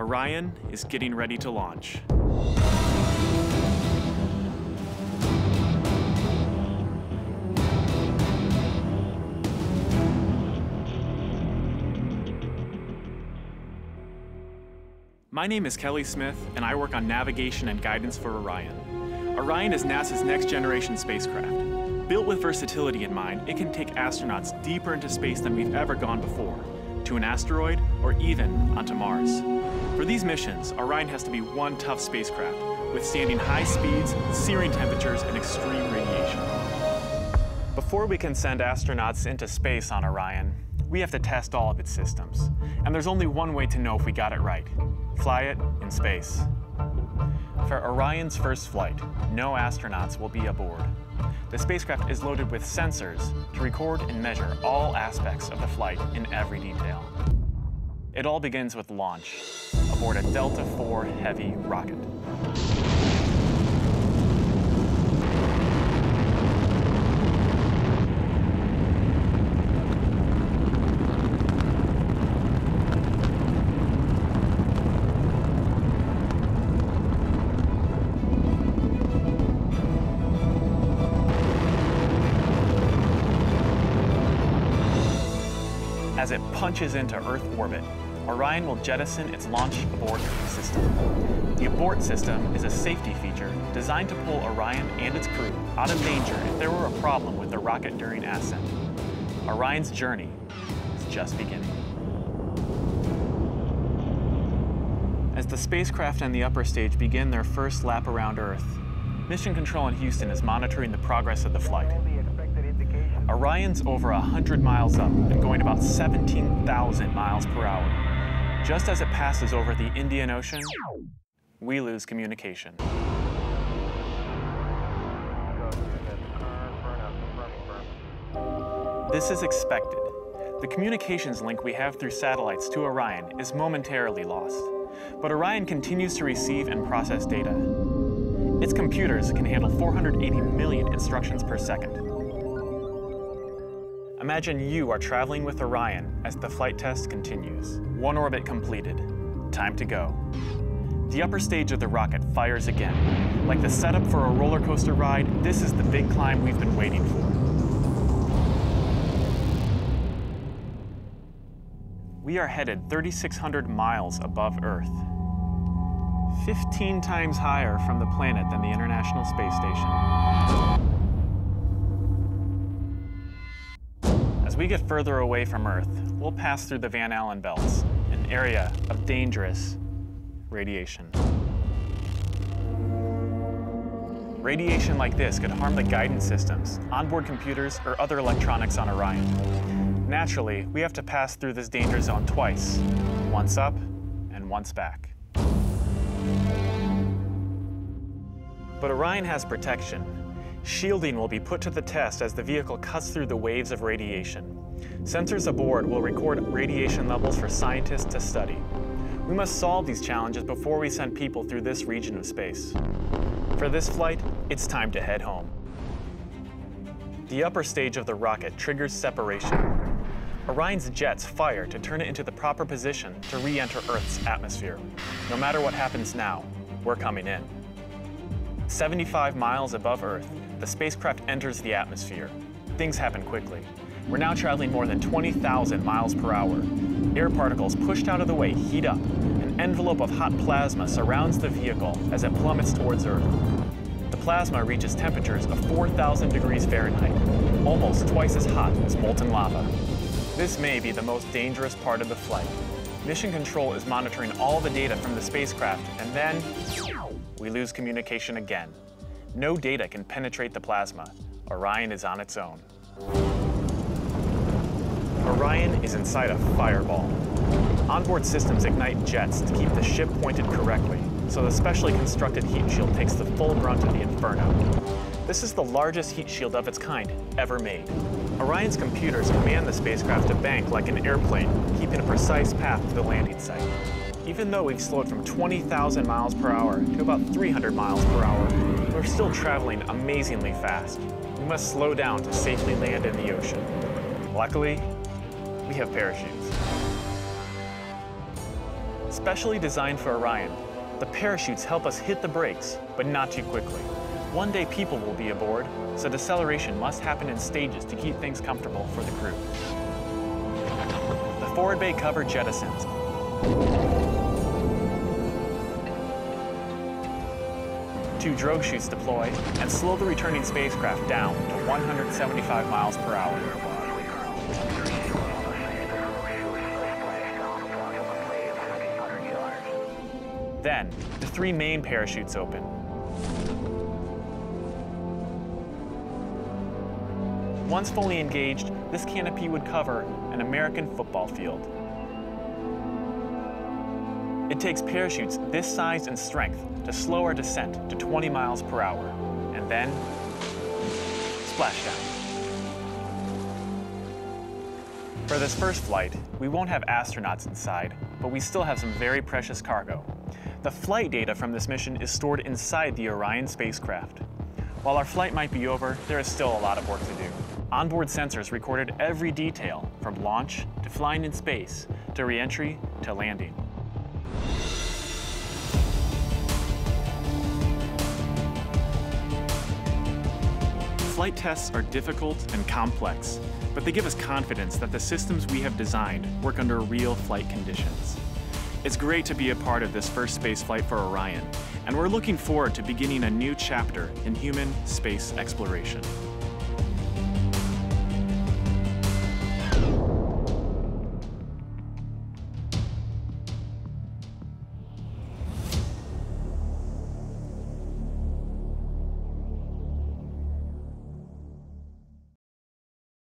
Orion is getting ready to launch. My name is Kelly Smith, and I work on navigation and guidance for Orion. Orion is NASA's next-generation spacecraft. Built with versatility in mind, it can take astronauts deeper into space than we've ever gone before, to an asteroid or even onto Mars. For these missions, Orion has to be one tough spacecraft, withstanding high speeds, searing temperatures, and extreme radiation. Before we can send astronauts into space on Orion, we have to test all of its systems. And there's only one way to know if we got it right: fly it in space. For Orion's first flight, no astronauts will be aboard. The spacecraft is loaded with sensors to record and measure all aspects of the flight in every detail. It all begins with launch aboard a Delta IV Heavy rocket. As it punches into Earth orbit, Orion will jettison its launch abort system. The abort system is a safety feature designed to pull Orion and its crew out of danger if there were a problem with the rocket during ascent. Orion's journey is just beginning. As the spacecraft and the upper stage begin their first lap around Earth, Mission Control in Houston is monitoring the progress of the flight. Orion's over 100 miles up and going about 17,000 miles per hour. Just as it passes over the Indian Ocean, we lose communication. This is expected. The communications link we have through satellites to Orion is momentarily lost, but Orion continues to receive and process data. Its computers can handle 480 million instructions per second. Imagine you are traveling with Orion as the flight test continues. One orbit completed. Time to go. The upper stage of the rocket fires again. Like the setup for a roller coaster ride, this is the big climb we've been waiting for. We are headed 3,600 miles above Earth, 15 times higher from the planet than the International Space Station. As we get further away from Earth, we'll pass through the Van Allen belts, an area of dangerous radiation. Radiation like this could harm the guidance systems, onboard computers, or other electronics on Orion. Naturally, we have to pass through this danger zone twice, once up and once back. But Orion has protection. Shielding will be put to the test as the vehicle cuts through the waves of radiation. Sensors aboard will record radiation levels for scientists to study. We must solve these challenges before we send people through this region of space. For this flight, it's time to head home. The upper stage of the rocket triggers separation. Orion's jets fire to turn it into the proper position to re-enter Earth's atmosphere. No matter what happens now, we're coming in. 75 miles above Earth, the spacecraft enters the atmosphere. Things happen quickly. We're now traveling more than 20,000 miles per hour. Air particles pushed out of the way heat up. An envelope of hot plasma surrounds the vehicle as it plummets towards Earth. The plasma reaches temperatures of 4,000 degrees Fahrenheit, almost twice as hot as molten lava. This may be the most dangerous part of the flight. Mission Control is monitoring all the data from the spacecraft, and then we lose communication again. No data can penetrate the plasma. Orion is on its own. Orion is inside a fireball. Onboard systems ignite jets to keep the ship pointed correctly, so the specially constructed heat shield takes the full brunt of the inferno. This is the largest heat shield of its kind ever made. Orion's computers command the spacecraft to bank like an airplane, keeping a precise path to the landing site. Even though we've slowed from 20,000 miles per hour to about 300 miles per hour, we're still traveling amazingly fast. We must slow down to safely land in the ocean. Luckily, we have parachutes. Specially designed for Orion, the parachutes help us hit the brakes, but not too quickly. One day people will be aboard, so deceleration must happen in stages to keep things comfortable for the crew. The forward bay cover jettisons. Two drogue chutes deploy and slow the returning spacecraft down to 175 miles per hour. Then, the three main parachutes open. Once fully engaged, this canopy would cover an American football field. It takes parachutes this size and strength to slow our descent to 20 miles per hour, and then splashdown. For this first flight, we won't have astronauts inside, but we still have some very precious cargo. The flight data from this mission is stored inside the Orion spacecraft. While our flight might be over, there is still a lot of work to do. Onboard sensors recorded every detail, from launch to flying in space, to re-entry to landing. Flight tests are difficult and complex, but they give us confidence that the systems we have designed work under real flight conditions. It's great to be a part of this first space flight for Orion, and we're looking forward to beginning a new chapter in human space exploration.